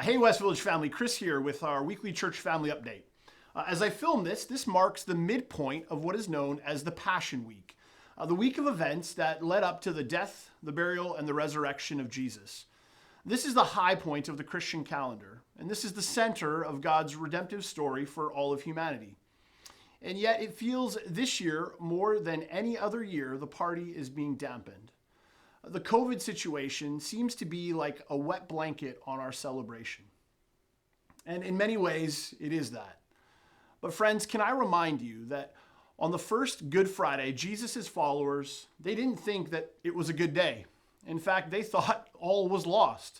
Hey West Village family, Chris here with our weekly church family update. As I film this marks the midpoint of what is known as the Passion Week, the week of events that led up to the death, the burial, and the resurrection of Jesus. This is the high point of the Christian calendar, and this is the center of God's redemptive story for all of humanity. And yet it feels this year, more than any other year, the party is being dampened. The COVID situation seems to be like a wet blanket on our celebration. And in many ways, it is that. But friends, can I remind you that on the first Good Friday, Jesus' followers, they didn't think that it was a good day. In fact, they thought all was lost.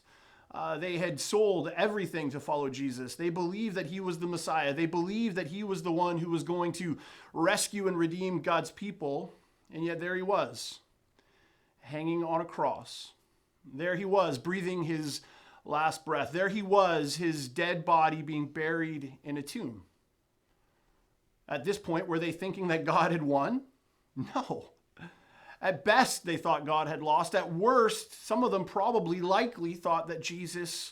They had sold everything to follow Jesus. They believed that he was the Messiah. They believed that he was the one who was going to rescue and redeem God's people. And yet there he was, hanging on a cross. There he was, breathing his last breath. There he was, his dead body being buried in a tomb. At this point, were they thinking that God had won? No. At best, they thought God had lost. At worst, some of them probably likely thought that Jesus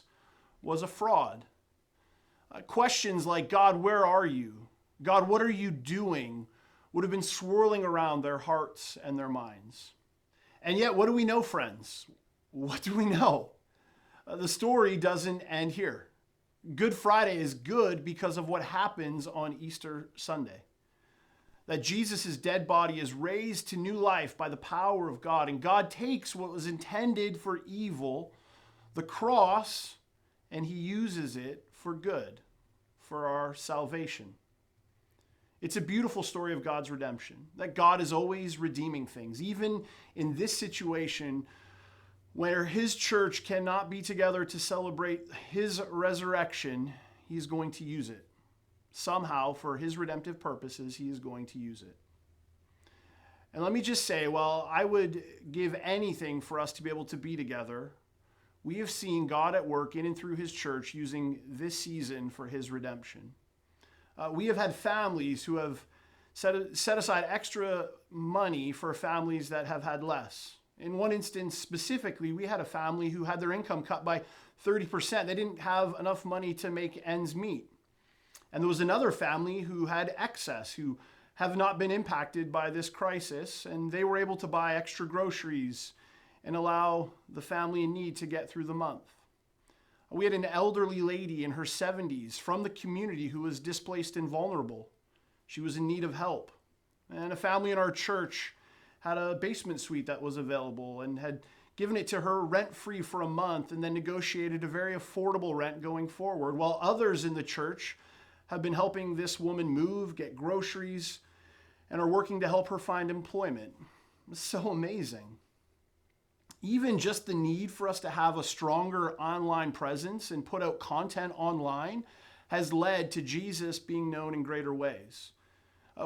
was a fraud. Questions like, God, where are you? God, what are you doing? Would have been swirling around their hearts and their minds. And yet, what do we know, friends? What do we know? The story doesn't end here. Good Friday is good because of what happens on Easter Sunday. That Jesus' dead body is raised to new life by the power of God, and God takes what was intended for evil, the cross, and he uses it for good, for our salvation. It's a beautiful story of God's redemption, that God is always redeeming things. Even in this situation where his church cannot be together to celebrate his resurrection, he's going to use it. Somehow, for his redemptive purposes, he is going to use it. And let me just say, while I would give anything for us to be able to be together, we have seen God at work in and through his church using this season for his redemption. We have had families who have set aside extra money for families that have had less. In one instance specifically, we had a family who had their income cut by 30%. They didn't have enough money to make ends meet. And there was another family who had excess, who have not been impacted by this crisis, and they were able to buy extra groceries and allow the family in need to get through the month. We had an elderly lady in her 70s from the community who was displaced and vulnerable. She was in need of help. And a family in our church had a basement suite that was available and had given it to her rent-free for a month and then negotiated a very affordable rent going forward, while others in the church have been helping this woman move, get groceries, and are working to help her find employment. It's so amazing. Even just the need for us to have a stronger online presence and put out content online has led to Jesus being known in greater ways.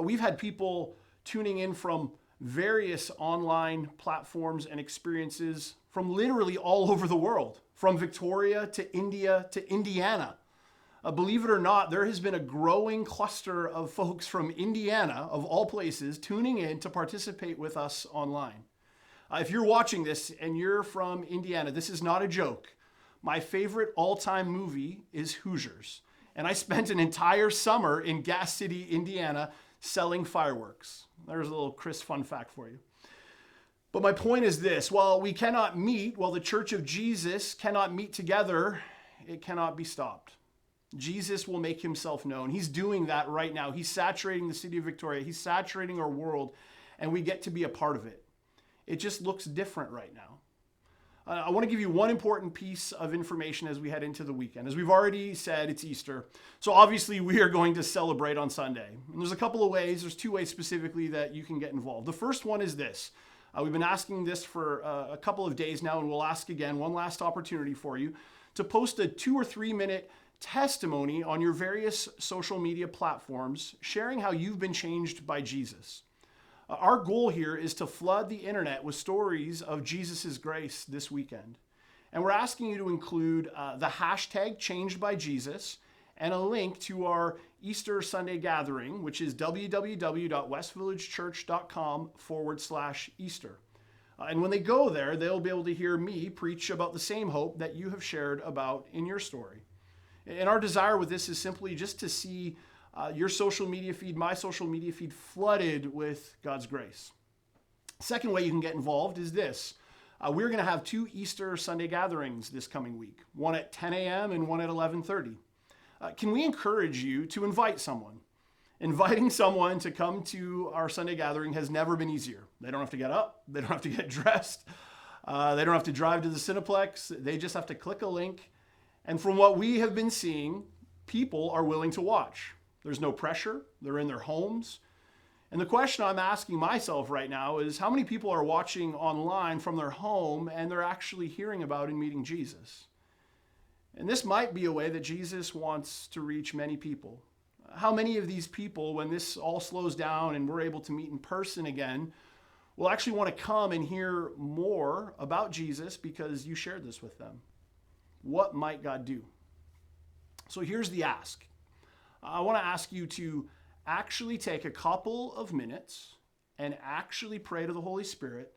We've had people tuning in from various online platforms and experiences from literally all over the world, from Victoria to India to Indiana. Believe it or not, there has been a growing cluster of folks from Indiana, of all places, tuning in to participate with us online. If you're watching this and you're from Indiana, this is not a joke. My favorite all-time movie is Hoosiers. And I spent an entire summer in Gas City, Indiana, selling fireworks. There's a little Chris fun fact for you. But my point is this: while we cannot meet, while the Church of Jesus cannot meet together, it cannot be stopped. Jesus will make himself known. He's doing that right now. He's saturating the city of Victoria. He's saturating our world, and we get to be a part of it. It just looks different right now. I want to give you one important piece of information as we head into the weekend. As we've already said, it's Easter. So obviously we are going to celebrate on Sunday. And there's a couple of ways, there's two ways specifically that you can get involved. The first one is this. We've been asking this for a couple of days now, and we'll ask again, one last opportunity for you to post a 2 or 3 minute testimony on your various social media platforms, sharing how you've been changed by Jesus. Our goal here is to flood the internet with stories of Jesus' grace this weekend. And we're asking you to include the hashtag #ChangedByJesus and a link to our Easter Sunday gathering, which is www.westvillagechurch.com/Easter. And when they go there, they'll be able to hear me preach about the same hope that you have shared about in your story. And our desire with this is simply just to see your social media feed, my social media feed, flooded with God's grace. Second way you can get involved is this. We're going to have 2 Easter Sunday gatherings this coming week, one at 10 a.m. and one at 11:30. Can we encourage you to invite someone? Inviting someone to come to our Sunday gathering has never been easier. They don't have to get up. They don't have to get dressed. They don't have to drive to the Cineplex. They just have to click a link. And from what we have been seeing, people are willing to watch. There's no pressure. They're in their homes. And the question I'm asking myself right now is how many people are watching online from their home and they're actually hearing about and meeting Jesus? And this might be a way that Jesus wants to reach many people. How many of these people, when this all slows down and we're able to meet in person again, will actually want to come and hear more about Jesus because you shared this with them? What might God do? So here's the ask. I want to ask you to actually take a couple of minutes and actually pray to the Holy Spirit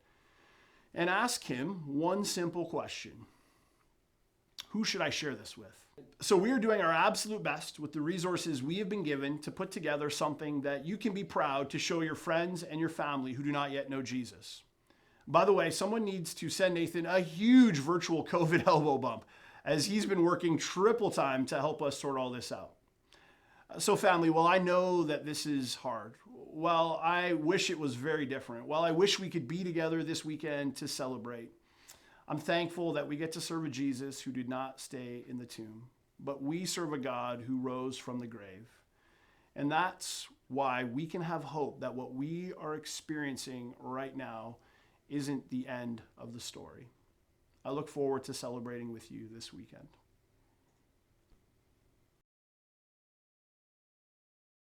and ask him one simple question. Who should I share this with? So we are doing our absolute best with the resources we have been given to put together something that you can be proud to show your friends and your family who do not yet know Jesus. By the way, someone needs to send Nathan a huge virtual COVID elbow bump as he's been working triple time to help us sort all this out. So family, while I know that this is hard, while I wish it was very different, while I wish we could be together this weekend to celebrate, I'm thankful that we get to serve a Jesus who did not stay in the tomb, but we serve a God who rose from the grave. And that's why we can have hope that what we are experiencing right now isn't the end of the story. I look forward to celebrating with you this weekend.